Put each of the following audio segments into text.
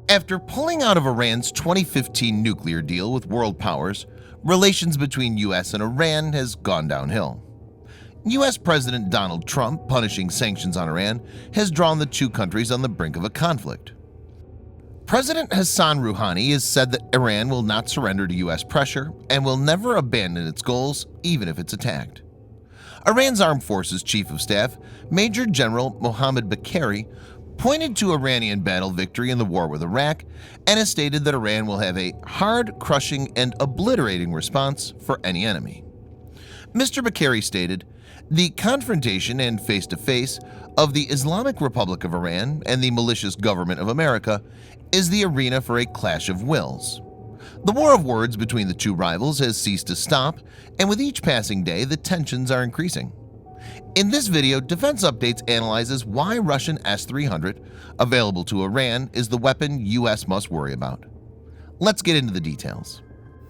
After pulling out of Iran's 2015 nuclear deal with world powers, relations between U.S. and Iran has gone downhill. U.S. President Donald Trump punishing sanctions on Iran has drawn the two countries on the brink of a conflict. President Hassan Rouhani has said that Iran will not surrender to U.S. pressure and will never abandon its goals, even if it's attacked. Iran's Armed Forces Chief of Staff, Major General Mohammad Baqeri, pointed to Iranian battle victory in the war with Iraq and has stated that Iran will have a hard, crushing, and obliterating response for any enemy. Mr. Baqeri stated, "The confrontation and face-to-face of the Islamic Republic of Iran and the malicious government of America is the arena for a clash of wills. The war of words between the two rivals has ceased to stop, and with each passing day the tensions are increasing." In this video, Defense Updates analyzes why Russian S300 available to Iran is the weapon US must worry about. Let's get into the details.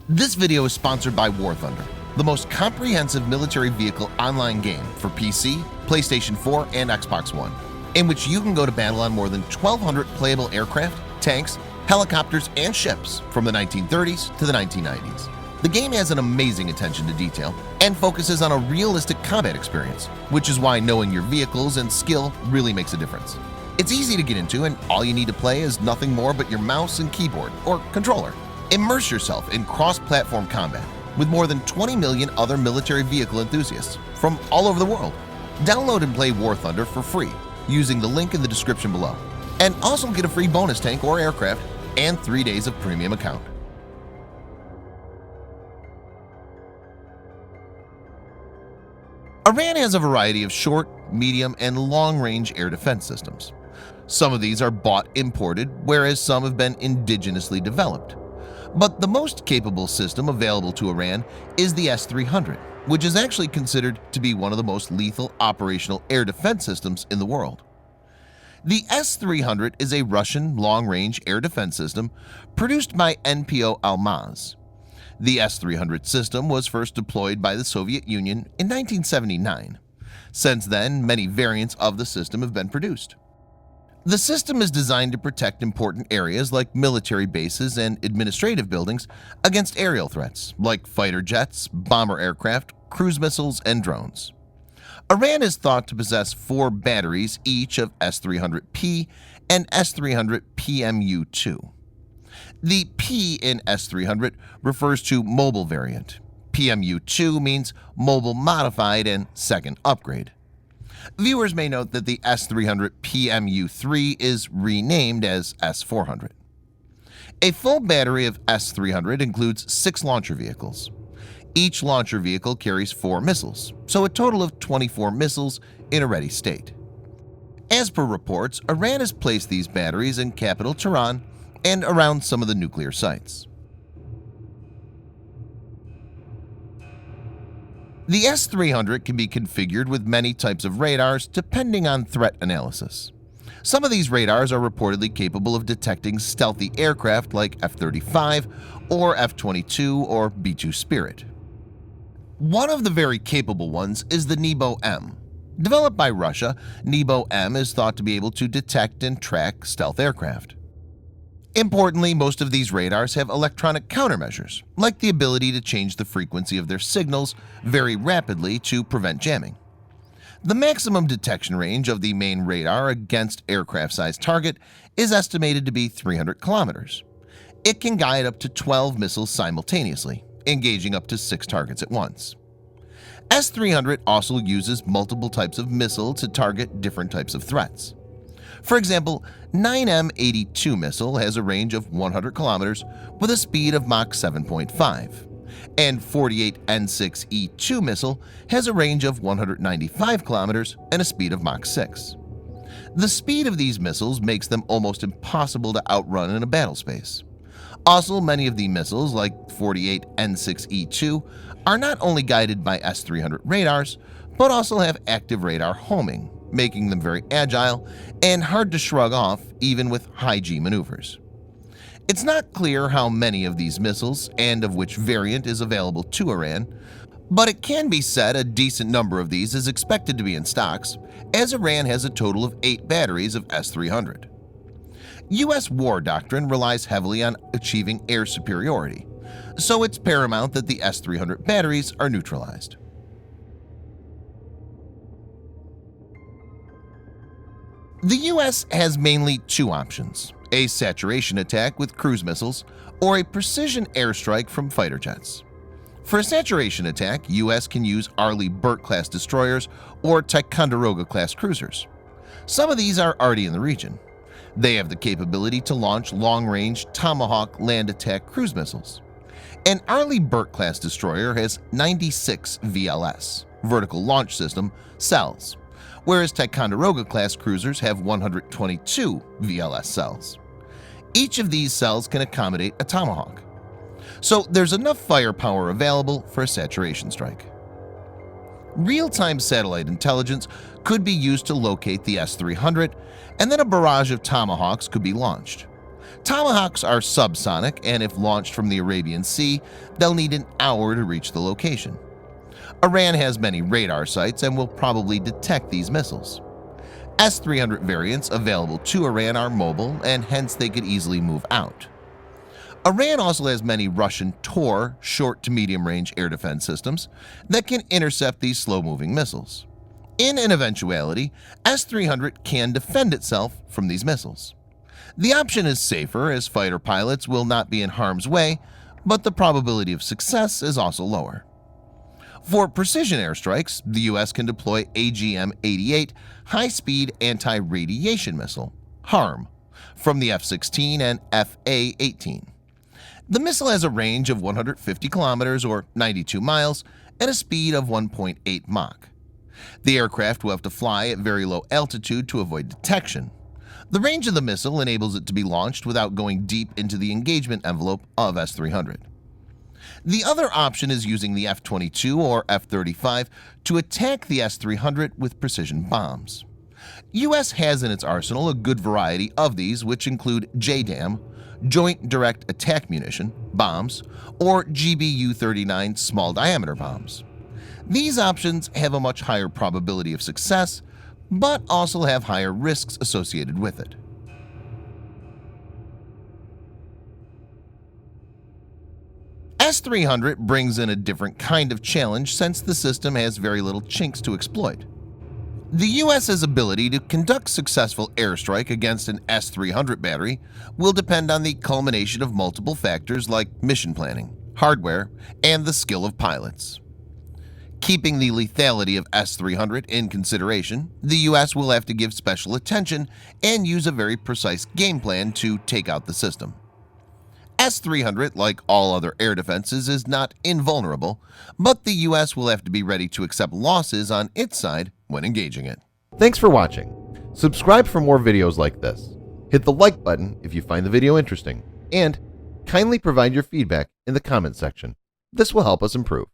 This video is sponsored by War Thunder, the most comprehensive military vehicle online game for PC, PlayStation 4, and Xbox One, in which you can go to battle on more than 1,200 playable aircraft, tanks, helicopters, and ships from the 1930s to the 1990s. The game has an amazing attention to detail and focuses on a realistic combat experience, which is why knowing your vehicles and skill really makes a difference. It's easy to get into, and all you need to play is nothing more but your mouse and keyboard or controller. Immerse yourself in cross-platform combat with more than 20 million other military vehicle enthusiasts from all over the world. Download and play War Thunder for free using the link in the description below, and also get a free bonus tank or aircraft and 3 days of premium account. Iran has a variety of short, medium, and long-range air defense systems. Some of these are bought imported, whereas some have been indigenously developed. But the most capable system available to Iran is the S300, which is actually considered to be one of the most lethal operational air defense systems in the world. The S300 is a Russian long-range air defense system produced by NPO Almaz. The S300 system was first deployed by the Soviet Union in 1979. Since then, many variants of the system have been produced. The system is designed to protect important areas like military bases and administrative buildings against aerial threats like fighter jets, bomber aircraft, cruise missiles, and drones. Iran is thought to possess 4 batteries each of S300P and S300 PMU-2. The P in S300 refers to mobile variant. PMU-2 means mobile modified and second upgrade. Viewers may note that the S300 PMU-3 is renamed as S400. A full battery of S300 includes 6 launcher vehicles. Each launcher vehicle carries 4 missiles, so a total of 24 missiles in a ready state. As per reports, Iran has placed these batteries in capital Tehran and around some of the nuclear sites. The S300 can be configured with many types of radars depending on threat analysis. Some of these radars are reportedly capable of detecting stealthy aircraft like F-35 or F-22 or B-2 Spirit. One of the very capable ones is the Nebo-M. Developed by Russia, Nebo-M is thought to be able to detect and track stealth aircraft. Importantly, most of these radars have electronic countermeasures, like the ability to change the frequency of their signals very rapidly to prevent jamming. The maximum detection range of the main radar against aircraft-sized target is estimated to be 300 kilometers. It can guide up to 12 missiles simultaneously, engaging up to 6 targets at once. S300 also uses multiple types of missile to target different types of threats. For example, 9M82 missile has a range of 100 kilometers with a speed of Mach 7.5, and 48N6E2 missile has a range of 195 kilometers and a speed of Mach 6. The speed of these missiles makes them almost impossible to outrun in a battle space. Also, many of the missiles, like 48N6E2, are not only guided by S300 radars, but also have active radar homing, making them very agile and hard to shrug off even with high-G maneuvers. It's not clear how many of these missiles and of which variant is available to Iran, but it can be said a decent number of these is expected to be in stocks, as Iran has a total of 8 batteries of S300. U.S. war doctrine relies heavily on achieving air superiority, so it's paramount that the S-300 batteries are neutralized. The U.S. has mainly two options: a saturation attack with cruise missiles or a precision airstrike from fighter jets. For a saturation attack, U.S. can use Arleigh-Burke-class destroyers or Ticonderoga-class cruisers. Some of these are already in the region. They have the capability to launch long-range Tomahawk land attack cruise missiles. An Arleigh-Burke-class destroyer has 96 VLS vertical launch system cells, whereas Ticonderoga-class cruisers have 122 VLS cells. Each of these cells can accommodate a Tomahawk, so there's enough firepower available for a saturation strike. Real-time satellite intelligence could be used to locate the S-300, and then a barrage of Tomahawks could be launched. Tomahawks are subsonic, and if launched from the Arabian Sea, they'll need an hour to reach the location. Iran has many radar sites and will probably detect these missiles. S-300 variants available to Iran are mobile, and hence they could easily move out. Iran also has many Russian Tor short to medium range air defense systems that can intercept these slow-moving missiles. In an eventuality, S-300 can defend itself from these missiles. The option is safer, as fighter pilots will not be in harm's way, but the probability of success is also lower. For precision airstrikes, the U.S. can deploy AGM-88 high-speed anti-radiation missile (HARM) from the F-16 and F-A-18. The missile has a range of 150 kilometers or 92 miles and a speed of 1.8 Mach. The aircraft will have to fly at very low altitude to avoid detection. The range of the missile enables it to be launched without going deep into the engagement envelope of S-300. The other option is using the F-22 or F-35 to attack the S-300 with precision bombs. U.S. has in its arsenal a good variety of these, which include JDAM, Joint Direct Attack Munition, bombs, or GBU-39 small diameter bombs. These options have a much higher probability of success, but also have higher risks associated with it. S-300 brings in a different kind of challenge since the system has very little chinks to exploit. The U.S.'s ability to conduct successful airstrike against an S-300 battery will depend on the culmination of multiple factors like mission planning, hardware, and the skill of pilots. Keeping the lethality of S-300 in consideration, the U.S. will have to give special attention and use a very precise game plan to take out the system. S-300, like all other air defenses, is not invulnerable, but the U.S. will have to be ready to accept losses on its side when engaging it. Thanks for watching. Subscribe for more videos like this. Hit the like button if you find the video interesting, and kindly provide your feedback in the comment section. This will help us improve.